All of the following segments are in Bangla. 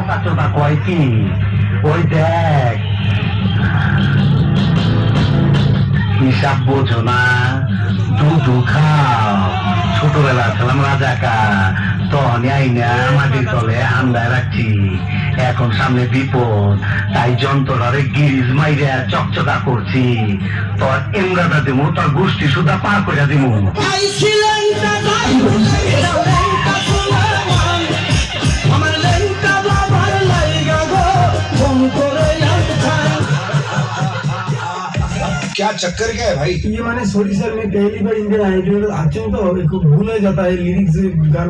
বোকা চোদা কয় কি, ওই দেখ হিসাব বোঝো না, দুধু খাও। ছোটবেলা ছিলাম রাজাকা, তখন আইনা মাটির তলে আন্দায় রাখছি। এখন সামনে বিপদ, তাই যন্ত্রটারে গিরিজ মাইরা চকচকা করছি। তোর এমগাটা দিমু, তোর গোষ্ঠী সুদ্ধা পার করে দিমু। क्या चक्कर क्या है भाई? ये मैंने सॉरी सर, मैं पहली बार इंडियन आइडल आती हूँ तो भूल हो जाता है, लिरिक्स उल्टा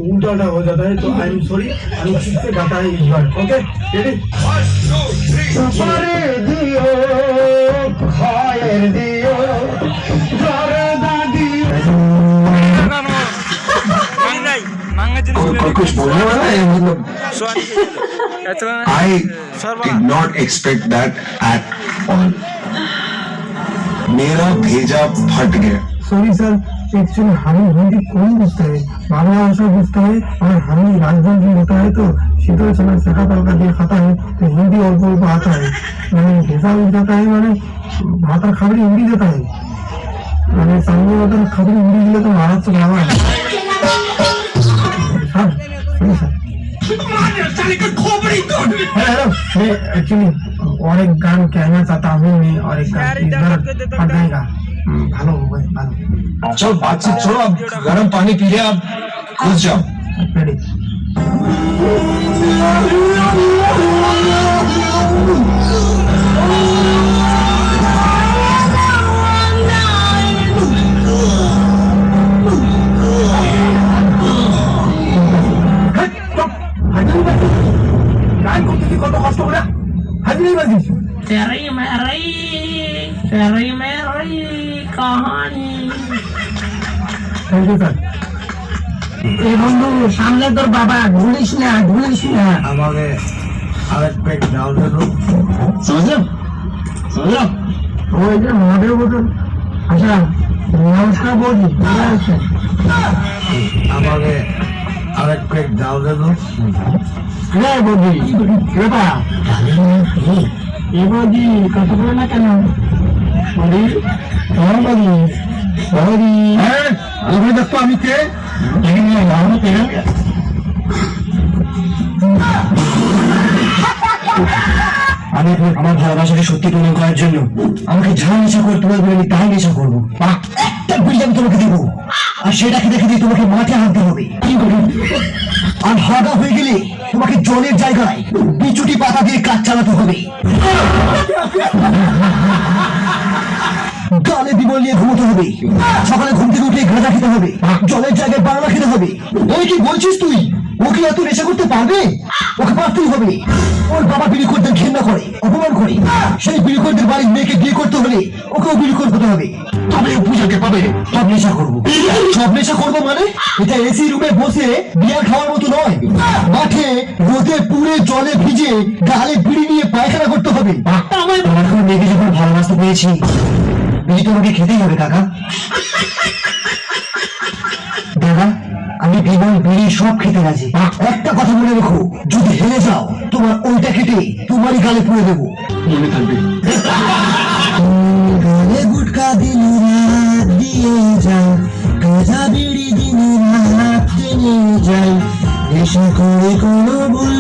उल्टा हो जाता है, तो आई एम सॉरी। ठीक से गाता है इस बार, ओके रेडी? दियो खायर दियो जरदा दियो। कुछ बोलने वाला है मतलब? I did not expect that at all. मेरा भेजा फट गया। सॉरी सर, एक्चुअली हमें हिंदी कौन बुझता है, बांग्ला भाषा बुझता है, और हमें राजधानी होता है तो शीतल चना सका तड़का दिया खाता है, तो हिंदी और को आता है। मैंने भेजा उठ जाता है, मैंने भाता खबरी हिंदी देता है, मैंने सामने होता है खबरी हिंदी दिले तो महाराष्ट्र भावा है। Sir sorry sir. हेलो, मैं एक्चुअली और एक गान कहना चाहता हूँ मैं, और एक गान इधर पड़ जाएगा, ভালো হবে ভালো। चलो बातचीत छोड़ो, अब गर्म पानी पी लिया, अब घुस जाओ। रेडी? কত কষ্ট করে হাজিরি বাজিস। Teri Meri Kahani. Thank you sir. এই বন্ধু সামনে তোর বাবা, ভুলিস না। আমাকে আরেক প্লেট দাও তো। সোজা ওই যে মহাদেব বোতল। আচ্ছা নমস্কার বৌদি, ভালো আছেন? আমাকে আরেক প্লেট দাও তো। হ্যাঁ বৌদি, কেটা এ বৌদি কত করে না কেন? বৌদি হ্যাঁ বৌদি হ্যাঁ আমি দেখো আমি কে আমি আমার ভালোবাসাকে সত্যি প্রমাণ করার জন্য আমাকে যা নেশা করতে বলবে আমি তাই নেশা করবো। একটা বিল্ডিং তোমাকে দেবো, আর সেটাকে দেখে দিয়ে তোমাকে মাঠে হাঁটতে হবে। কি করি? আর হাগা হয়ে গেলে তোমাকে জলের জায়গায় বিচুটি পাতা দিয়ে কাজ চালাতে হবে। গালে বিমল নিয়ে ঘুমোতে হবে, সকালে ঘুম থেকে উঠে গাঁজা খেতে হবে, জলের জায়গায় বাংলা খেতে হবে। ওই কি বলছিস তুই? ওকে এত নেশা করতে পারবে? ওকে পারতেই হবে। ওর বাবা বিড়ি করতে ঘৃণা করে, অপমান করে, সেই বিড়ি করতে বাড়ির মেয়েকে বিয়ে করতে হলে ওকেও বিড়ি করতে হবে। তবে পূজাকে পাবে। সব নেশা করবো। সব নেশা করবো মানে এটা এসি রুমে বসে বিয়ার খাওয়ার মতো নয়, মাঠে রোদে পুড়ে জলে ভিজে গালে বিড়ি নিয়ে পায়খানা করতে হবে। আমার কোনো মেয়েকে যখন ভালোবাসতে পেয়েছি, বিড়ি তোমাকে খেতেই হবে কাকা। দাদা আমি বিমল বিড়ি সব খেতে রাজি। একটা কথা মনে রেখো, যদি হেরে যাও তোমার ওইটা কেটে তোমারই গালে পুড়ে দেবো। মনে থাকবে। গালে গুটকা দিন রাত দিয়ে যাই, গাঁজা বিড়ি দিন রাত টেনে যাই, নেশা করে কোনো ভুল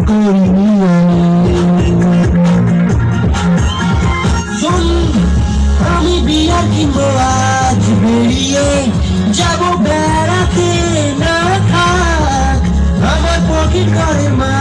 করিনি আমি। শোন আমি বিয়ার কিনবো আজ, বেরিয়ে যাবো বেড়াতে, না থাক আমার পকেট করে মা